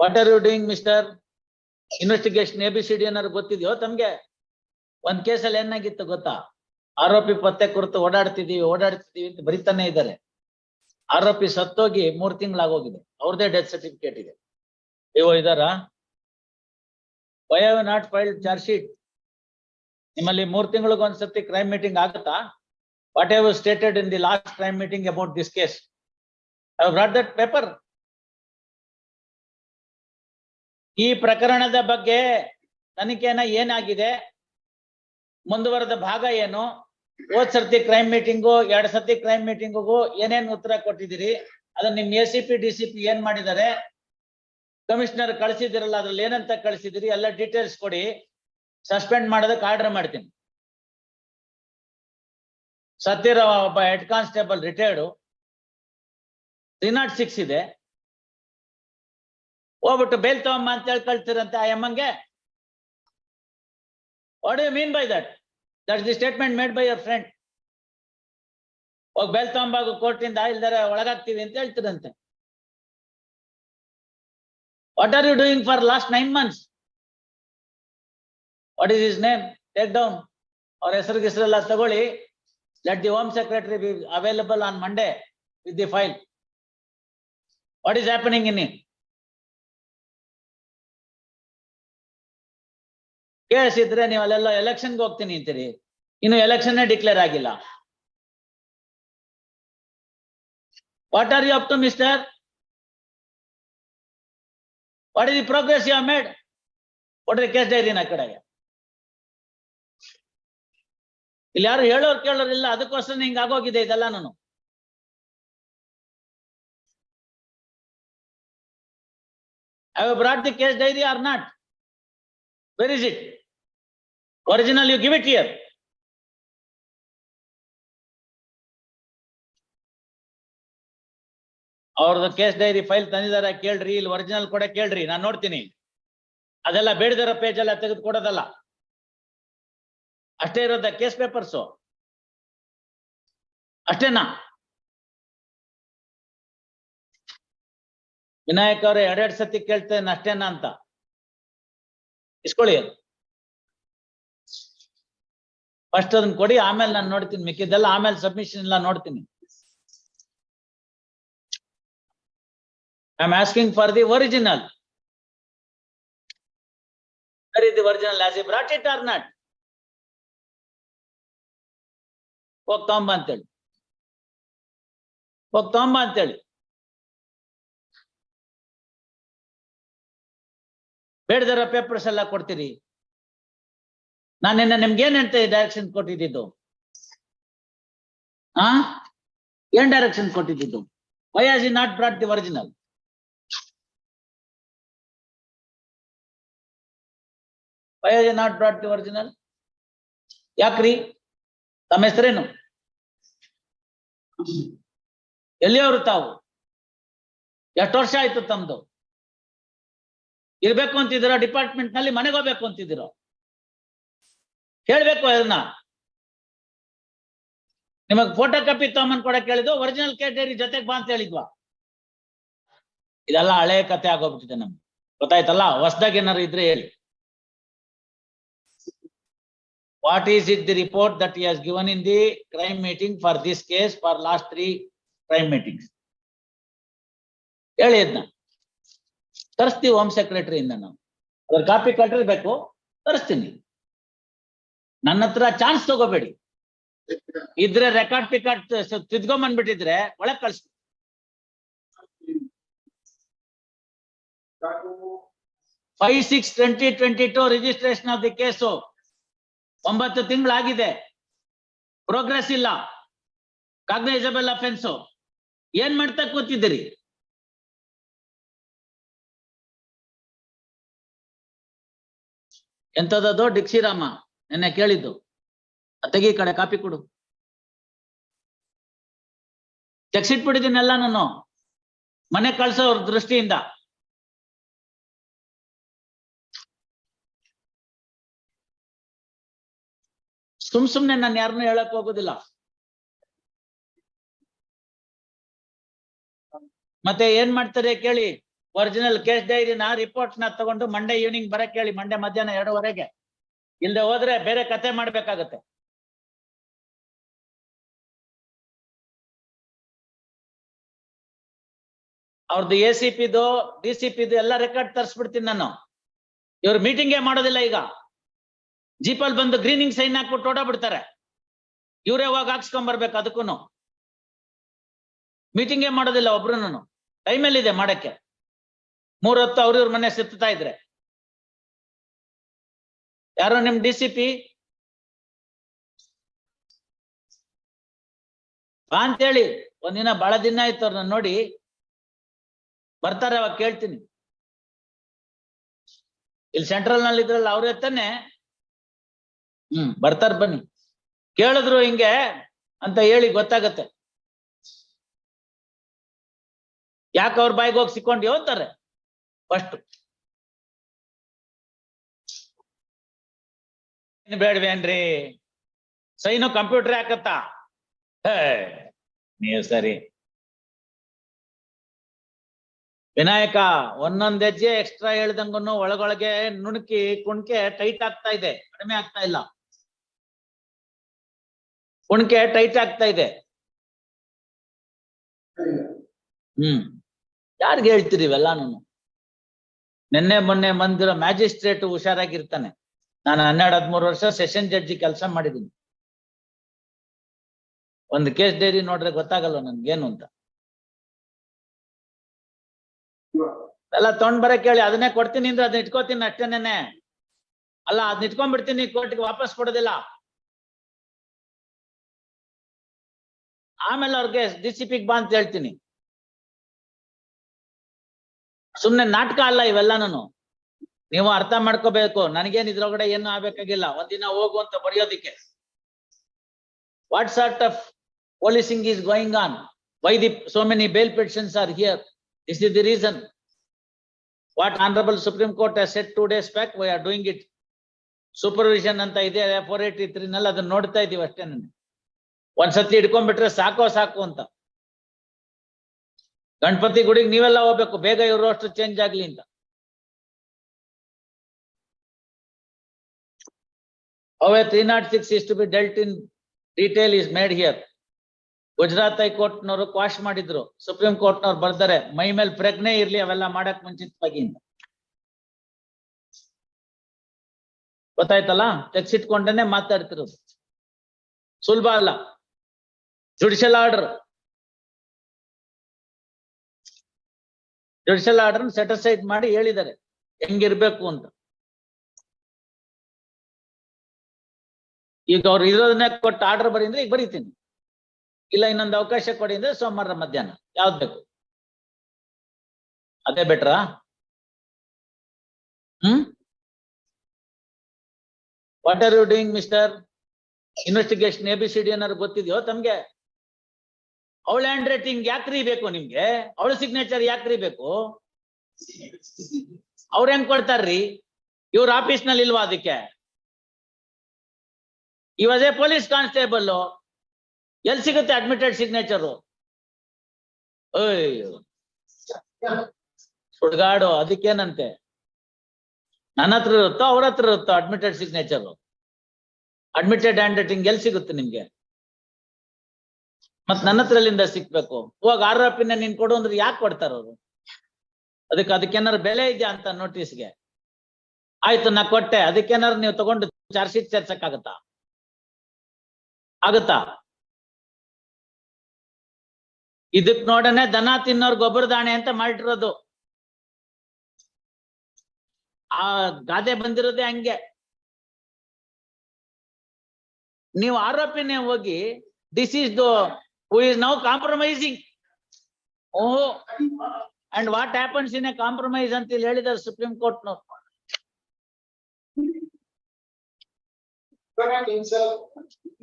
What are you doing mister? Investigation ABCD ಏನಾದ್ರು ಗೊತ್ತಿದೆಯೋ ತಮ್ಗೆ? ಒಂದ್ ಕೇಸಲ್ಲಿ ಏನಾಗಿತ್ತು ಗೊತ್ತಾ? ಆರೋಪಿ ಪತ್ತೆ ಕುರಿತು ಓಡಾಡ್ತಿದೀವಿ ಅಂತ ಬರೀತಾನೆ ಇದ್ದಾರೆ. ಆರೋಪಿ ಸತ್ತೋಗಿ 3 ತಿಂಗಳಾಗೋಗಿದೆ. ಅವ್ರದೇ ಡೆತ್ ಸರ್ಟಿಫಿಕೇಟ್ ಇದೆ. ಇದಾರಾ? Why have not filed charge sheet? ನಿಮ್ಮಲ್ಲಿ 3 ತಿಂಗಳಿಗೊಂದ್ಸತಿ ಕ್ರೈಮ್ ಮೀಟಿಂಗ್ ಆಗುತ್ತಾ? What have you stated in the last crime meeting about this case? Have brought that paper? ಈ ಪ್ರಕರಣದ ಬಗ್ಗೆ ತನಿಖೆನ ಏನಾಗಿದೆ, ಮುಂದುವರೆದ ಭಾಗ ಏನು, ಹೋದ್ ಸರ್ತಿ ಕ್ರೈಮ್ ಮೀಟಿಂಗು 2 ಸರ್ತಿ ಕ್ರೈಮ್ ಮೀಟಿಂಗಿಗೂ ಏನೇನ್ ಉತ್ತರ ಕೊಟ್ಟಿದ್ದೀರಿ, ಅದನ್ನ ನಿಮ್ ACP DCP ಏನ್ ಮಾಡಿದ್ದಾರೆ, ಕಮಿಷನರ್ ಕಳಿಸಿದಿರಲ್ಲ ಅದ್ರಲ್ಲಿ ಏನಂತ ಕಳಿಸಿದಿರಿ, ಎಲ್ಲ ಡೀಟೇಲ್ಸ್ ಕೊಡಿ. ಸಸ್ಪೆಂಡ್ ಮಾಡೋದಕ್ಕೆ ಆರ್ಡರ್ ಮಾಡ್ತೀನಿ. ಸತ್ತಿರೋ ಒಬ್ಬ ಹೆಡ್ ಕಾನ್ಸ್ಟೇಬಲ್ ರಿಟೈರ್ಡ್, 306 ಇದೆ, ಹೋಗ್ಬಿಟ್ಟು ಬೇಲ್ ತಗೊಂಬ ಅಂತ ಹೇಳಿ ಕಳ್ತೀರಂತೆ ಆ ಎಮ್ಮಂಗೆ. What do you mean by that? That's the statement made by your friend. ಹೋಗಿ ಬೇಲ್ ತಗೊಂಬಾಗು ಕೋರ್ಟಿಂದ, ಇಲ್ದಾರೆ ಒಳಗಾಗ್ತೀವಿ ಅಂತ ಹೇಳ್ತಿರಂತೆ. What are you doing for last 9 months? What is his name? Take down. ಅವ್ರ ಹೆಸರುಗಿಸ್ರೆಲ್ಲ ತಗೊಳ್ಳಿ. Let the home secretary be available on Monday with the file. What is happening in it? Case ಇದ್ರೆ ನೀವು ಅಲ್ಲೆಲ್ಲ ಎಲೆಕ್ಷನ್ಗೆ ಹೋಗ್ತೀನಿ ಅಂತೀರಿ, ಇನ್ನು ಎಲೆಕ್ಷನ್ ಡಿಕ್ಲೇರ್ ಆಗಿಲ್ಲ. What are you up to mister? What is the progress you have made? ಕೊಡ್ರಿ case ಡೈರಿನ ಕಡೆಗೆ. ಇಲ್ಲಿ ಯಾರು ಹೇಳೋರು ಕೇಳೋರಿಲ್ಲ, ಅದಕ್ಕೋಸ್ಕರ ಹಿಂಗ ಆಗೋಗಿದೆ ಇದೆಲ್ಲ. ನಾನು have you brought the case diary or not? Where is it? Original, you give it here. ಅವ್ರದ್ದು ಕೇಸ್ ಡೈರಿ ಫೈಲ್ ತಂದಿದಾರ ಕೇಳ್ರಿ, ಇಲ್ಲಿ ಒರಿಜಿನಲ್ ಕೂಡ ಕೇಳ್ರಿ, ನಾನು ನೋಡ್ತೀನಿ. ಅದೆಲ್ಲ ಬೇಡದಿರೋ ಪೇಜ್ ಎಲ್ಲ ತೆಗೆದು ಕೊಡೋದಲ್ಲ, ಅಷ್ಟೇ ಇರೋದ ಕೇಸ್ ಪೇಪರ್ಸು ಅಷ್ಟೇನಾ? ವಿನಾಯಕ್ ಅವ್ರೆ 2 ಸತಿ ಕೇಳ್ತೇನೆ ಅಷ್ಟೇನಾ ಅಂತ ಇಸ್ಕೊಳ್ಳಿ. ಫಸ್ಟ್ ಅದನ್ನ ಕೊಡಿ, ಆಮೇಲೆ ನಾನು ನೋಡ್ತೀನಿ. ಮಿಕ್ಕಿದ್ದೆಲ್ಲ ಆಮೇಲೆ ಸಬ್ಮಿಷನ್ ಎಲ್ಲ ನೋಡ್ತೀನಿ. I am asking for the original. Where is the original? Has he brought it or not? ಹೋಗ್ ತಗೊಂಬ ಅಂತೇಳಿ, ಹೋಗ್ ತಗೊಂಬ ಅಂತೇಳಿ. ಬೇಡದರ ಪೇಪರ್ಸ್ ಎಲ್ಲ ಕೊಡ್ತೀರಿ. ನಾನು ನಿನ್ನೆ ನಿಮ್ಗೆ ಏನಂತ ಡೈರೆಕ್ಷನ್ ಕೊಟ್ಟಿದ್ದು? ಏನ್ ಡೈರೆಕ್ಷನ್ ಕೊಟ್ಟಿದ್ದು? Y has he not brought the original? Y has he not brought the original? ಯಾಕ್ರಿ? ತಮ್ಮ ಹೆಸರೇನು? ಎಲ್ಲಿಯವರು ತಾವು? ಎಷ್ಟು ವರ್ಷ ಆಯ್ತು ತಮ್ದು? ಇರ್ಬೇಕು ಅಂತಿದ್ದೀರೋ ಡಿಪಾರ್ಟ್ಮೆಂಟ್ ನಲ್ಲಿ, ಮನೆಗೆ ಹೋಗ್ಬೇಕು ಅಂತಿದ್ದೀರೋ? ಹೇಳ್ಬೇಕು ಅದನ್ನ. ನಿಮಗ್ ಫೋಟೋ ಕಾಪಿ ತಗೊಂಬಂದ್ ಕೊಡಕ್ ಹೇಳಿದ್ವು, ಒರಿಜಿನಲ್ ಕೇಸ್ ಡೈರಿ ಜೊತೆಗೆ ಬಾ ಅಂತ ಹೇಳಿದ್ವಾ? ಇದೆಲ್ಲ ಹಳೆ ಕತೆ ಆಗೋಗ್ಬಿಟ್ಟಿದೆ ನಮ್ಗೆ, ಗೊತ್ತಾಯ್ತಲ್ಲ? ಹೊಸದಾಗಿ ಏನಾರು ಇದ್ರೆ ಹೇಳಿ. What is it the report that he has given in the crime meeting for this case for last 3 crime meetings? ಹೇಳಿ ಅದನ್ನ. ತರಿಸ್ತೀವಿ ಹೋಮ್ ಸೆಕ್ರೆಟರಿ ಇಂದ. ನಾವು ಅದ್ರ ಕಾಪಿ ಕಟ್ಟಿರ್ಬೇಕು, ತರಿಸ್ತೀನಿ. ನನ್ನ ಹತ್ರ ಚಾನ್ಸ್ ತಗೋಬೇಡಿ. ಇದ್ರೆ ರೆಕಾರ್ಡ್ ಪಿಕಾರ್ಡ್ ತಿದ್ಕೊಂಬಂದ್ಬಿಟ್ಟಿದ್ರೆ ಒಳಗ್ ಕಳ್ಸಿ. Five 6/2022 registration of the case. 9 ತಿಂಗಳಾಗಿದೆ, ಪ್ರೋಗ್ರೆಸ್ ಇಲ್ಲ, ಕಾಗ್ನೈಸಬಲ್ ಅಫೆನ್ಸ್. ಏನ್ ಮಾಡ್ತಾ ಕೂತಿದ್ದೀರಿ? ಎಂತದದು ಡಿಕ್ಸಿರಾಮ ನೆನ್ನೆ ಕೇಳಿದ್ದು? ತೆಗಿ ಕಡೆ ಕಾಪಿ ಕೊಡು. ತೆಗ್ಸಿಟ್ಬಿಟ್ಟಿದ್ದೀನೆಲ್ಲ ನಾನು ಮನೆ ಕಳ್ಸೋರ್ ದೃಷ್ಟಿಯಿಂದ. ಸುಮ್ನೆ ನಾನು ಯಾರನ್ನೂ ಹೇಳಕ್ ಹೋಗೋದಿಲ್ಲ. ಮತ್ತೆ ಏನ್ ಮಾಡ್ತಾರೆ ಕೇಳಿ. ಒರಿಜಿನಲ್ ಕೇಸ್ ಡೈರಿನ ರಿಪೋರ್ಟ್ ನ ತಗೊಂಡು ಮಂಡೇ ಈವ್ನಿಂಗ್ ಬರಕ್ ಹೇಳಿ, ಮಂಡೇ ಮಧ್ಯಾಹ್ನ 2:15. ಇಲ್ದೆ ಹೋದ್ರೆ ಬೇರೆ ಕತೆ ಮಾಡ್ಬೇಕಾಗತ್ತೆ. ಅವ್ರದ್ದು ACPದು DCPದು ಎಲ್ಲ ರೆಕಾರ್ಡ್ ತರಿಸ್ಬಿಡ್ತೀನಿ ನಾನು. ಇವ್ರು ಮೀಟಿಂಗೇ ಮಾಡೋದಿಲ್ಲ ಈಗ. ಜೀಪಲ್ ಬಂದು ಗ್ರೀನಿಂಗ್ ಸೈನ್ ಹಾಕ್ಬಿಟ್ಟು ಓಡಾಬಿಡ್ತಾರೆ. ಇವ್ರೇ ಹೋಗಿ ಹಾಕ್ಸ್ಕೊಂಡ್ ಬರ್ಬೇಕು. ಅದಕ್ಕೂನು ಮೀಟಿಂಗೇ ಮಾಡೋದಿಲ್ಲ ಒಬ್ರು. ಟೈಮಲ್ಲಿ ಇದೆ ಮಾಡಕ್ಕೆ. 3 ಹೊತ್ತು ಅವ್ರ ಮನೆ ಸುತ್ತಾ ಇದ್ರೆ ಯಾರೋ ನಿಮ್ DCP ಬಾ ಅಂತೇಳಿ ಒಂದಿನ ಬಹಳ ದಿನ ಆಯ್ತು ಅವ್ರನ್ನ ನೋಡಿ. ಬರ್ತಾರೆ, ಅವಾಗ ಕೇಳ್ತೀನಿ. ಇಲ್ಲಿ ಸೆಂಟ್ರಲ್ ನಲ್ಲಿ ಇದ್ರಲ್ಲ ಅವ್ರ ತಾನೆ. ಬರ್ತಾರ, ಬನ್ನಿ. ಕೇಳಿದ್ರು ಹಿಂಗೆ ಅಂತ ಹೇಳಿ ಗೊತ್ತಾಗತ್ತೆ. ಯಾಕೆ ಅವ್ರ ಬಾಯಿಗೆ ಹೋಗಿ ಸಿಕ್ಕೊಂಡು ಅಂತಾರೆ ಫಸ್ಟ್. ಬೇಡ್ವೇನ್ರಿ, ಸೈನು ಕಂಪ್ಯೂಟರ್ ಹಾಕತ್ತಾ? ನೀವು ಸರಿ. ವಿನಾಯಕ ಒಂದೊಂದ್ ಹೆಜ್ಜೆ ಎಕ್ಸ್ಟ್ರಾ ಹೇಳ್ದಂಗೂ ಒಳಗೊಳಗೆ ನುಣುಕಿ ಕುಣ್ಕೆ ಟೈಟ್ ಆಗ್ತಾ ಇದೆ, ಕಡಿಮೆ ಆಗ್ತಾ ಇಲ್ಲ. ಕುಣ್ಕೆ ಟೈಟ್ ಆಗ್ತಾ ಇದೆ. ಯಾರಿಗೆ ಹೇಳ್ತೀರಿ ಇವೆಲ್ಲ? ನಿನ್ನೆ ಮೊನ್ನೆ ಬಂದಿರೋ ಮ್ಯಾಜಿಸ್ಟ್ರೇಟ್ ಹುಷಾರಾಗಿರ್ತಾನೆ. ನಾನು 12-13 ವರ್ಷ ಸೆಷನ್ ಜಡ್ಜಿ ಕೆಲಸ ಮಾಡಿದ್ದೀನಿ. ಒಂದು ಕೇಸ್ ಡೈರಿ ನೋಡ್ರೆ ಗೊತ್ತಾಗಲ್ಲ ನನ್ಗೇನು ಅಂತ. ಎಲ್ಲ ತೊಗೊಂಡ್ ಬರಕ್ ಹೇಳಿ, ಅದನ್ನೇ ಕೊಡ್ತೀನಿ ಅಂದ್ರೆ ಅದನ್ನ ಇಟ್ಕೋತೀನಿ ಅಷ್ಟೇನೇನೆ. ಅಲ್ಲ, ಅದನ್ನ ಇಟ್ಕೊಂಡ್ಬಿಡ್ತೀನಿ, ಕೋರ್ಟ್ಗೆ ವಾಪಸ್ ಕೊಡೋದಿಲ್ಲ. ಆಮೇಲೆ ಅವ್ರಿಗೆ DCPಗೆ ಬಾ ಅಂತ ಹೇಳ್ತೀನಿ. ಸುಮ್ನೆ ನಾಟಕ ಅಲ್ಲ ಇವೆಲ್ಲ. ನೀವು ಅರ್ಥ ಮಾಡ್ಕೋಬೇಕು. ನನಗೇನ್ ಇದ್ರೊಳಗಡೆ ಏನು ಆಗ್ಬೇಕಾಗಿಲ್ಲ. ಒಂದಿನ ಹೋಗು ಅಂತ ಬರೆಯೋದಿಕ್ಕೆ. What sort of policing is going on? Why so many bail petitions are here? This is the reason. What Honorable Supreme Court has said 2 days back, we are doing it. Supervision ಅಂತ ಇದೆ 483 ನಲ್ಲಿ, ಅದನ್ನ ನೋಡ್ತಾ ಇದೀವಿ ಅಷ್ಟೇ. ಒಂದ್ಸತಿ ಹಿಡ್ಕೊಂಡ್ಬಿಟ್ರೆ ಸಾಕು ಅಂತ. ಗಣಪತಿ ಗುಡಿಗೆ ನೀವೆಲ್ಲ ಹೋಗ್ಬೇಕು, ಬೇಗ ಇವ್ರು ಅಷ್ಟು ಚೇಂಜ್ ಆಗ್ಲಿ ಅಂತ. How a 306 is to be dealt in detail is made here. Gujarat high court ನವರು ಕ್ವಾಶ್ ಮಾಡಿದ್ರು, ಸುಪ್ರೀಂ ಕೋರ್ಟ್ ನವ್ರು ಬರ್ತಾರೆ, ಮೈ ಮೇಲೆ ಪ್ರಜ್ಞೆ ಇರ್ಲಿ ಅವೆಲ್ಲ ಮಾಡಕ್ ಮುಂಚಿತವಾಗಿ ಅಂತ. ಗೊತ್ತಾಯ್ತಲ್ಲ? ಟೆಕ್ಸ್ಟ್ ಇಟ್ಕೊಂಡೇನೆ ಮಾತಾಡ್ತಿರೋದು, ಸುಲಭ ಅಲ್ಲ. ಜುಡಿಷಿಯಲ್ ಆರ್ಡರ್ ಸೆಟ್ ಅಸೈಡ್ ಮಾಡಿ ಹೇಳಿದ್ದಾರೆ ಹೆಂಗಿರ್ಬೇಕು ಅಂತ. ಈಗ ಅವ್ರು ಇರೋದನ್ನೇ ಕೊಟ್ಟು ಆರ್ಡರ್ ಬರೀ ಅಂದ್ರೆ ಈಗ ಬರೀತೀನಿ, ಇಲ್ಲ ಇನ್ನೊಂದು ಅವಕಾಶ ಕೊಡಿ ಅಂದ್ರೆ ಸೋಮವಾರ ಮಧ್ಯಾಹ್ನ. ಯಾವ್ದು ಬೇಕು? ಅದೇ ಬೆಟ್ರಾ? What are you doing mister? Investigation ABCD ಏನಾದ್ರು ಗೊತ್ತಿದ್ಯೋ ತಮ್ಗೆ? ಅವಳ ಹ್ಯಾಂಡ್ ರೈಟಿಂಗ್ ಯಾಕ್ರಿ ಬೇಕು ನಿಮ್ಗೆ? ಅವಳ ಸಿಗ್ನೇಚರ್ ಯಾಕ್ರಿ ಬೇಕು? ಅವ್ರ ಹೆಂಗ್ ಕೊಡ್ತಾರ್ರಿ? ಇವ್ರ ಆಫೀಸ್ ನಲ್ಲಿ ಇಲ್ವಾ ಅದಕ್ಕೆ? ಇವಾಜೆ ಪೊಲೀಸ್ ಕಾನ್ಸ್ಟೇಬಲ್, ಎಲ್ಲಿ ಸಿಗುತ್ತೆ ಅಡ್ಮಿಟೆಡ್ ಸಿಗ್ನೇಚರು? ಅಯ್ಯೋ ಸುಡ್ಗಾಡು. ಅದಕ್ಕೇನಂತೆ, ನನ್ನ ಹತ್ರ ಇರುತ್ತೋ ಅವ್ರ ಹತ್ರ ಇರುತ್ತೋ admitted signature? Admitted hand writing ಎಲ್ಲಿ ಸಿಗುತ್ತೆ ನಿಮ್ಗೆ? ಮತ್ ನನ್ನ ಹತ್ರ ಎಲ್ಲಿಂದ ಸಿಕ್ಬೇಕು? ಹೋಗ ಆರೋಪಿನ ನೀನ್ ಕೊಡು ಅಂದ್ರೆ ಯಾಕೆ ಕೊಡ್ತಾರ ಅವರು? ಅದಕ್ಕೇನಾರು ಬೆಲೆ ಇದೆಯಾ ಅಂತ ನೋಟಿಸ್ಗೆ? ಆಯ್ತು, ನಾ ಕೊಟ್ಟೆ, ಅದಕ್ಕೇನಾರು ನೀವು ತಗೊಂಡು ಚಾರ್ಜ್ ಶೀಟ್ ಸೇರ್ಸಕ್ ಆಗುತ್ತಾ? ಇದಕ್ ನೋಡನೆ ದನ ತಿನ್ನೋರ್ ಗೊಬ್ಬರ ದಾಣೆ ಅಂತ ಮಾಡಿರೋದು. ಆ ಗಾದೆ ಬಂದಿರೋದೇ ಹಂಗೆ. ನೀವು ಆರೋಪಿನೇ ಹೋಗಿ this is the who is now compromising. ಓಹೋ, and what happens in a compromise ಅಂತ ಹೇಳಿದಾರೆ ಸುಪ್ರೀಂ ಕೋರ್ಟ್ ನವರು.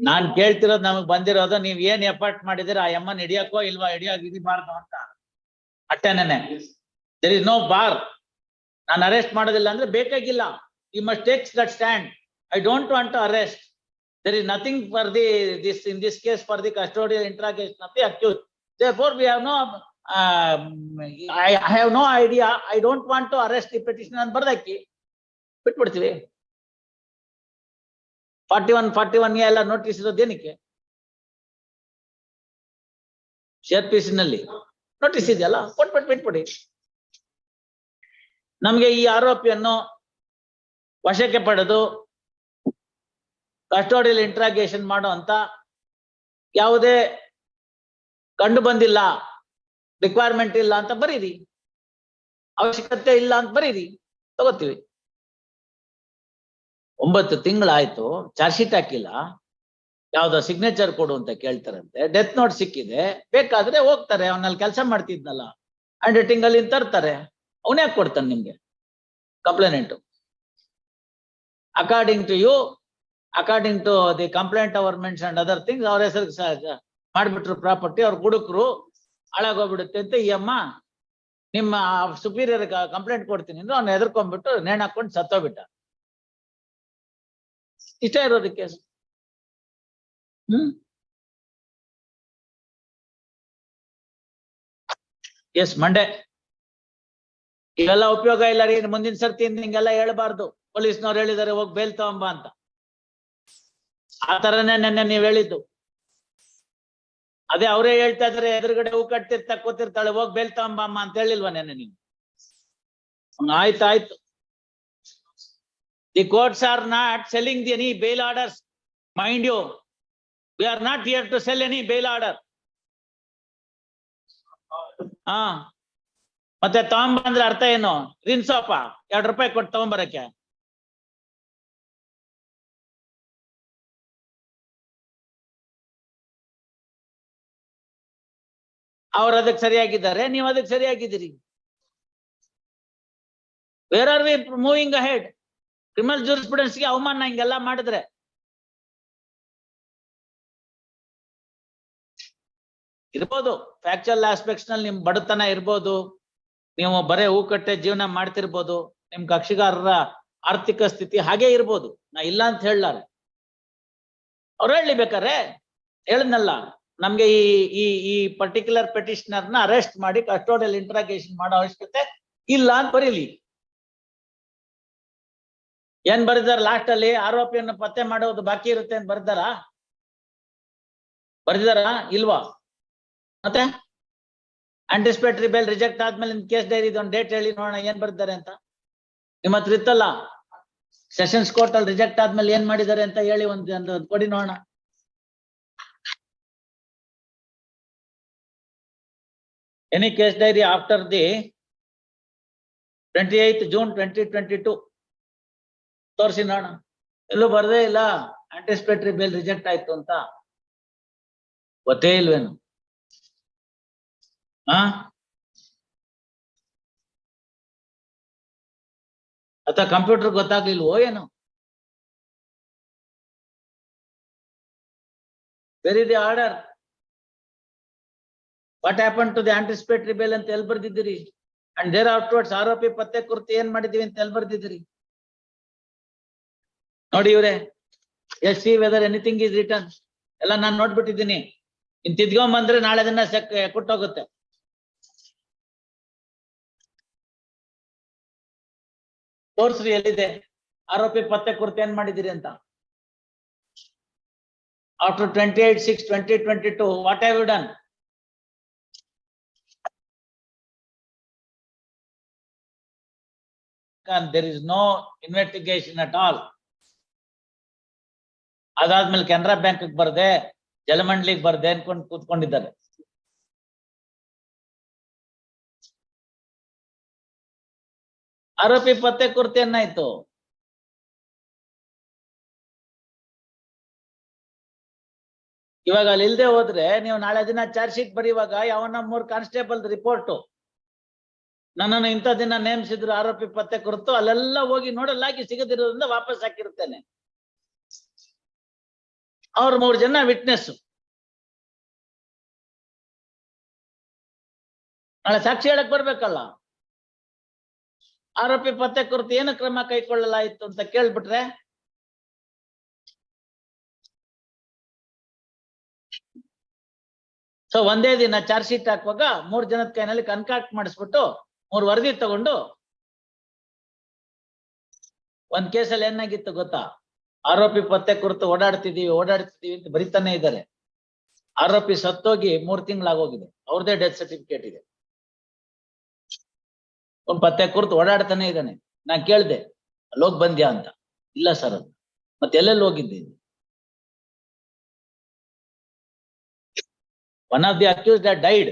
ನಾನ್ ಕೇಳ್ತಿರೋದು, ನಮಗ್ ಬಂದಿರೋದು, ನೀವ್ ಏನ್ ಎಫರ್ಟ್ ಮಾಡಿದಿರ ಆ ಎಮ್ಮನ್ ಹಿಡಿಯಕ್ಕೋ ಇಲ್ವಾ, ಹಿಡಿಬಾರ್ದು ಅಂತ ಅಟ್ಟೇನೇನೆ. There is no bar. ನಾನು ಅರೆಸ್ಟ್ ಮಾಡೋದಿಲ್ಲ ಅಂದ್ರೆ ಬೇಕಾಗಿಲ್ಲ. You must take that stand. I don't want to arrest. There is nothing for the this in this case for the custodial interrogation of the accused. Therefore we have no I have no idea, I don't want to arrest the petitioner ಅಂತ ಬರ್ದಾಕಿ ಬಿಟ್ಬಿಡ್ತೀವಿ. 41 ಎಲ್ಲ notice ಇರೋದೇನಕ್ಕೆ? CRPC ನಲ್ಲಿ notice ಇದೆಯಲ್ಲ, ಬಿಟ್ಬಿಡಿ. ನಮ್ಗೆ ಈ ಆರೋಪಿಯನ್ನು ವಶಕ್ಕೆ ಪಡೆದು ಕಸ್ಟೋಡಿಯಲ್ ಇಂಟ್ರಾಗೇಷನ್ ಮಾಡೋ ಅಂತ ಯಾವುದೇ ಕಂಡು ಬಂದಿಲ್ಲ, ರಿಕ್ವೈರ್ಮೆಂಟ್ ಇಲ್ಲ ಅಂತ ಬರೀರಿ, ಅವಶ್ಯಕತೆ ಇಲ್ಲ ಅಂತ ಬರೀರಿ, ತಗೋತೀವಿ. 9 ತಿಂಗಳಾಯ್ತು, ಚಾರ್ಜ್ ಶೀಟ್ ಹಾಕಿಲ್ಲ, ಯಾವ್ದೋ ಸಿಗ್ನೇಚರ್ ಕೊಡು ಅಂತ ಕೇಳ್ತಾರಂತೆ, ಡೆತ್ ನೋಟ್ ಸಿಕ್ಕಿದೆ, ಬೇಕಾದ್ರೆ ಹೋಗ್ತಾರೆ, ಅವನಲ್ಲಿ ಕೆಲಸ ಮಾಡ್ತಿದ್ನಲ್ಲ ಹ್ಯಾಂಡ್ ರೈಟಿಂಗ್ ಅಲ್ಲಿ ತರ್ತಾರೆ, ಅವನೇ ಯಾಕೆ ಕೊಡ್ತಾನೆ ನಿಮ್ಗೆ complainant? According to you, according to the complaint ಅವರ್ ಮೆನ್ಷನ್ ಅದರ್ ಥಿಂಗ್ಸ್, ಅವ್ರ ಹೆಸರು ಮಾಡ್ಬಿಟ್ರು ಪ್ರಾಪರ್ಟಿ, ಅವ್ರ ಹುಡುಕ್ರು ಹಾಳಾಗೋಗ್ಬಿಡುತ್ತೆ ಅಂತ ಈ ಅಮ್ಮ ನಿಮ್ಮ ಸುಪೀರಿಯರ್ ಕಂಪ್ಲೇಂಟ್ ಕೊಡ್ತೀನಿ ಅಂದ್ರೆ ಅವ್ನ ಹೆದರ್ಕೊಂಡ್ಬಿಟ್ಟು ನೇಣ್ ಹಾಕೊಂಡು ಸತ್ತೋಗ್ಬಿಟ್ಟ. ಇಷ್ಟ ಇರೋದಕ್ಕೆ ಎಸ್ ಮಂಡೆ ಇವೆಲ್ಲ ಉಪಯೋಗ ಇಲ್ಲ ರೀ. ಮುಂದಿನ ಸರ್ತಿ ಹಿಂಗೆಲ್ಲ ಹೇಳ್ಬಾರ್ದು. ಪೊಲೀಸ್ನವ್ರು ಹೇಳಿದಾರೆ ಹೋಗಿ ಬೇಲ್ ತಗೊಂಬ ಅಂತ, ಆ ತರನೇ ನೆನ್ನೆ ನೀವ್ ಹೇಳಿದ್ದು. ಅದೇ ಅವರೇ ಹೇಳ್ತಾ ಇದಾರೆ, ಎದುರುಗಡೆ ಹೂ ಕಟ್ತಿರ್ತಾ ಕೂತಿರ್ತಾಳೆ, ಹೋಗಿ ಬೇಲ್ ತಗೊಂಬಮ್ಮ ಅಂತ ಹೇಳಿಲ್ವಾ ನೆನ್ನೆ ನೀನು? ಆಯ್ತಾಯ್ತು. The courts are not selling the any bail orders, mind you. We are not here to sell any bail order. ಹಾ, ಮತ್ತೆ ತಗೊಂಬಂದ್ರೆ ಅರ್ಥ ಏನು? ರಿನ್ಸೋಪ 2 ರೂಪಾಯಿ ಕೊಟ್ಟು ತಗೊಂಬರಕ್ಕೆ. ಅವ್ರು ಅದಕ್ಕೆ ಸರಿಯಾಗಿದ್ದಾರೆ, ನೀವು ಅದಕ್ಕೆ ಸರಿಯಾಗಿದ್ದೀರಿ. Where are we moving ahead? Criminal ಜೂರಿಸ್ಪ್ರುಡೆನ್ಸ್ಗೆ ಅವಮಾನ ಹಿಂಗೆಲ್ಲ ಮಾಡಿದ್ರೆ ಇರ್ಬೋದು. ಫ್ಯಾಕ್ಚುಯಲ್ ಆಸ್ಪೆಕ್ಟ್ಸ್ ನಲ್ಲಿ ನಿಮ್ ಬಡತನ ಇರ್ಬೋದು, ನೀವು ಬರೇ ಹೂಕಟ್ಟೆ ಜೀವನ ಮಾಡ್ತಿರ್ಬೋದು, ನಿಮ್ ಕಕ್ಷಿಗಾರರ ಆರ್ಥಿಕ ಸ್ಥಿತಿ ಹಾಗೆ ಇರ್ಬೋದು, ನಾ ಇಲ್ಲ ಅಂತ ಹೇಳಲಾರೆ. ಅವ್ರು ಹೇಳಿ ಬೇಕಾರೆ, ಹೇಳದ್ನಲ್ಲ, ನಮ್ಗೆ ಈ ಪರ್ಟಿಕ್ಯುಲರ್ ಪೆಟಿಷನರ್ನ ಅರೆಸ್ಟ್ ಮಾಡಿ ಕಸ್ಟೋಡಿಯಲ್ ಇಂಟ್ರಾಗೇಷನ್ ಮಾಡೋ ಅವಶ್ಯಕತೆ ಇಲ್ಲ ಅಂತ ಬರೀಲಿ. ಏನ್ ಬರೆದಾರ ಲಾಸ್ಟ್ ಅಲ್ಲಿ? ಆರೋಪಿಯನ್ನು ಪತ್ತೆ ಮಾಡೋದು ಬಾಕಿ ಇರುತ್ತೆ ಅಂತ ಬರ್ದಿದಾರ ಇಲ್ವಾ? ಮತ್ತೆ ಆಂಟಿಸಿಪೇಟರಿ ಬೇಲ್ ರಿಜೆಕ್ಟ್ ಆದ್ಮೇಲೆ ನಿಮ್ ಕೇಸ್ ಡೈರಿ ಒಂದು ಡೇಟ್ ಹೇಳಿ ನೋಡೋಣ, ಏನ್ ಬರ್ದಿದ್ದಾರೆ ಅಂತ. ನಿಮ್ಮ ಹತ್ರ ಇತ್ತಲ್ಲ, ಸೆಷನ್ಸ್ ಕೋರ್ಟ್ ಅಲ್ಲಿ ರಿಜೆಕ್ಟ್ ಆದ್ಮೇಲೆ ಏನ್ ಮಾಡಿದ್ದಾರೆ ಅಂತ ಹೇಳಿ ಒಂದು ಕೊಡಿ ನೋಡೋಣ. Any case dairy after the 28th June 2022 ತೋರಿಸಿ ನೋಡೋಣ. ಎಲ್ಲೂ ಬರ್ದೇ ಇಲ್ಲ ಆಂಟಿಸಿಪೇಟರಿ ಬೇಲ್ ರಿಜೆಕ್ಟ್ ಆಯ್ತು ಅಂತ. ಗೊತ್ತೇ ಇಲ್ವೇನು? ಅಥವಾ ಕಂಪ್ಯೂಟರ್ ಗೊತ್ತಾಗ್ಲಿಲ್ವೋ ಏನು? Where is the order? What happen to the anticipatory bail ಅಂತ ಎಲ್ಲಿ ಬರ್ದಿದ್ದೀರಿ? ಅಂಡ್ ದೇರ್ ಆಫ್ಟರ್ವರ್ಡ್ಸ್ ಆರೋಪಿ ಪತ್ತೆ ಕುರಿತು ಏನ್ ಮಾಡಿದೀವಿ ಅಂತ ಎಲ್ಲಿ ಬರ್ದಿದ್ದೀರಿ? ನೋಡಿ ಇವ್ರೆ, yes see whether anything is return ಎಲ್ಲ ನಾನು ನೋಡ್ಬಿಟ್ಟಿದ್ದೀನಿ. ಇನ್ ತಿದ್ಕೊಂಬಂದ್ರೆ ನಾಳೆ ದಿನ ಕೊಟ್ಟೋಗುತ್ತೆ. ತೋರ್ಸ್ರಿ ಎಲ್ಲಿದೆ ಆರೋಪಿ ಪತ್ತೆ ಕುರಿತು ಏನ್ ಮಾಡಿದಿರಿ ಅಂತ. After 28/6/2022 what have you done? There is no investigation at all. ಅದಾದ್ಮೇಲೆ ಕೆನರಾ ಬ್ಯಾಂಕ್ ಬರ್ದೆ, ಜಲಮಂಡಲಿಗೆ ಬರ್ದೆ ಅನ್ಕೊಂಡು ಕೂತ್ಕೊಂಡಿದ್ದಾರೆ. ಆರೋಪಿ ಪತ್ತೆ ಕುರಿತು ಏನಾಯ್ತು? ಇವಾಗ ಅಲ್ಲಿ ಇಲ್ದೆ ಹೋದ್ರೆ ನೀವು ನಾಳೆ ದಿನ ಚಾರ್ಜ್ ಶೀಟ್ ಬರೆಯುವಾಗ ಯಾವನ್ನ 3 ಕಾನ್ಸ್ಟೇಬಲ್ ರಿಪೋರ್ಟ್ ನನ್ನನ್ನು ಇಂಥ ದಿನ ನೇಮಿಸಿದ್ರು ಆರೋಪಿ ಪತ್ತೆ ಕುರಿತು, ಅಲ್ಲೆಲ್ಲ ಹೋಗಿ ನೋಡಲಾಗಿ ಸಿಗದಿರೋದ್ರಿಂದ ವಾಪಸ್ ಹಾಕಿರ್ತೇನೆ. ಅವ್ರು 3 ಜನ ವಿಟ್ನೆಸ್, ನಾಳೆ ಸಾಕ್ಷಿ ಹೇಳಕ್ ಬರ್ಬೇಕಲ್ಲ. ಆರೋಪಿ ಪತ್ತೆ ಕುರಿತು ಏನು ಕ್ರಮ ಕೈಗೊಳ್ಳಲಾಯಿತು ಅಂತ ಕೇಳ್ಬಿಟ್ರೆ ಸೊ ಒಂದೇ ದಿನ ಚಾರ್ಜ್ ಶೀಟ್ ಹಾಕುವಾಗ 3 ಜನದ ಕೈನಲ್ಲಿ ಕನ್ಕಾಕ್ಟ್ ಮಾಡಿಸ್ಬಿಟ್ಟು 3 ವರದಿ ತಗೊಂಡು ಒಂದ್ ಕೇಸಲ್ಲಿ ಏನಾಗಿತ್ತು ಗೊತ್ತಾ, ಆರೋಪಿ ಪತ್ತೆ ಕುರಿತು ಓಡಾಡ್ತಿದೀವಿ ಅಂತ ಬರಿತಾನೆ ಇದ್ದಾರೆ. ಆರೋಪಿ ಸತ್ತೋಗಿ 3 ತಿಂಗಳಾಗೋಗಿದೆ, ಅವ್ರದೇ ಡೆತ್ ಸರ್ಟಿಫಿಕೇಟ್ ಇದೆ. ಒಂದ್ ಪತ್ತೆ ಕುರಿತು ಓಡಾಡ್ತಾನೆ ಇದ್ದಾನೆ. ನಾನ್ ಕೇಳ್ದೆ ಅಲ್ಲೋಗ್ ಬಂದ್ಯಾ ಅಂತ, ಇಲ್ಲ ಸರ್ ಅದು. ಮತ್ತೆ ಎಲ್ಲೆಲ್ಲಿ ಹೋಗಿದ್ದೀನಿ? One of the accused died.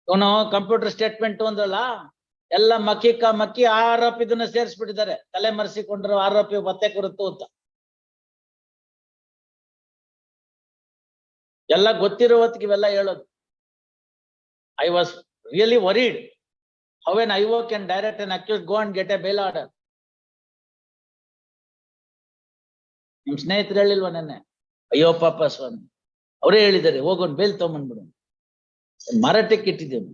ಇವನು ಕಂಪ್ಯೂಟರ್ ಸ್ಟೇಟ್ಮೆಂಟ್ ಒಂದಲ್ಲ, ಎಲ್ಲ ಮಕ್ಕಿ ಆರೋಪಿದನ್ನ ಸೇರಿಸ್ಬಿಟ್ಟಿದ್ದಾರೆ, ತಲೆ ಮರೆಸಿಕೊಂಡಿರೋ ಆರೋಪಿ ಪತ್ತೆ ಕುರಿತು ಅಂತ. ಎಲ್ಲ ಗೊತ್ತಿರೋ ಹೊತ್ತಿಗೆ ಇವೆಲ್ಲ ಹೇಳೋದು. I was really worried. How an IO can direct an accused go and get a bail order? ನಿಮ್ ಸ್ನೇಹಿತರು ಹೇಳಿಲ್ವ ನೆನ್ನೆ? ಅಯ್ಯೋ ಪಾಪ ಸ್ವಾಮಿ, ಅವರೇ ಹೇಳಿದ್ದಾರೆ ಹೋಗೋನ್ ಬೇಲ್ ತಗೊಂಡ್ಬಿಡು, ಮಾರಾಟಕ್ಕೆ ಇಟ್ಟಿದ್ದೇವೆ.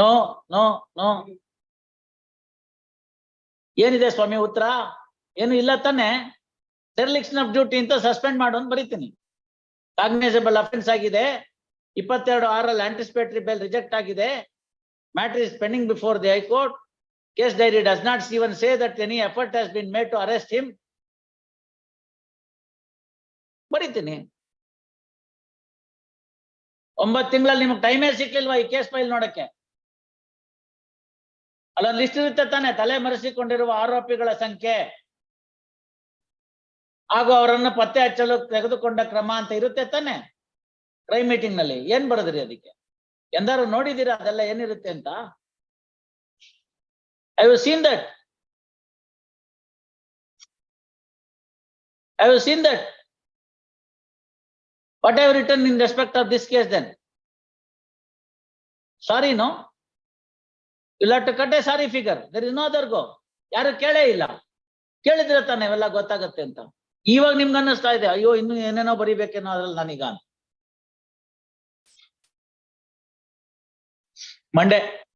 ನೋ ನೋ ನೋ, ಏನಿದೆ ಸ್ವಾಮಿ ಉತ್ತರ? ಏನು ಇಲ್ಲ ತಾನೆ. ಡೆರ್ಲಿಕ್ಷನ್ ಆಫ್ ಡ್ಯೂಟಿ ಅಂತ ಸಸ್ಪೆಂಡ್ ಮಾಡು ಅಂತ ಬರೀತೀನಿ. ಕಾಗ್ನೈಸಬಲ್ ಅಫೆನ್ಸ್ ಆಗಿದೆ, 22/6 ಆಂಟಿಸಿಪೇಟರಿ ಬೇಲ್ ರಿಜೆಕ್ಟ್ ಆಗಿದೆ. Matter is pending before the high court. Case dairy does not even say that any effort has been made to arrest him. ಬರೀತೀನಿ. 9 ತಿಂಗಳಲ್ಲಿ ನಿಮ್ಗೆ ಟೈಮೇ ಸಿಕ್ಲಿಲ್ವಾ ಈ ಕೇಸ್ ಫೈಲ್ ನೋಡಕ್ಕೆ? ಅಲ್ಲೊಂದು ಲಿಸ್ಟ್ ಇರುತ್ತೆ ತಾನೆ, ತಲೆ ಮರೆಸಿಕೊಂಡಿರುವ ಆರೋಪಿಗಳ ಸಂಖ್ಯೆ ಹಾಗೂ ಅವರನ್ನು ಪತ್ತೆ ಹಚ್ಚಲು ತೆಗೆದುಕೊಂಡ ಕ್ರಮ ಅಂತ ಇರುತ್ತೆ ತಾನೆ ಕ್ರೈಮ್ ಮೀಟಿಂಗ್ ನಲ್ಲಿ. ಏನ್ ಬರದ್ರಿ ಅದಕ್ಕೆ? ಎಂದಾರು ನೋಡಿದೀರಾ ಅದೆಲ್ಲ ಏನಿರುತ್ತೆ ಅಂತ? I have seen that. What I have written in respect of this case then? Sorry, no? You'll have to cut a sorry figure. There is no other go. ಯಾರು ಕೇಳೇ ಇಲ್ಲ. ಕೇಳಿದ್ರೆ ತಾನೆ ಇವೆಲ್ಲ ಗೊತ್ತಾಗತ್ತೆ ಅಂತ. ಇವಾಗ ನಿಮ್ಗೆ ಅನ್ನಿಸ್ತಾ ಇದೆ ಅಯ್ಯೋ ಇನ್ನು ಏನೇನೋ ಬರಿಬೇಕೇನೋ ಅದ್ರಲ್ಲಿ ನಾನೀಗ. ಮಂಡೇ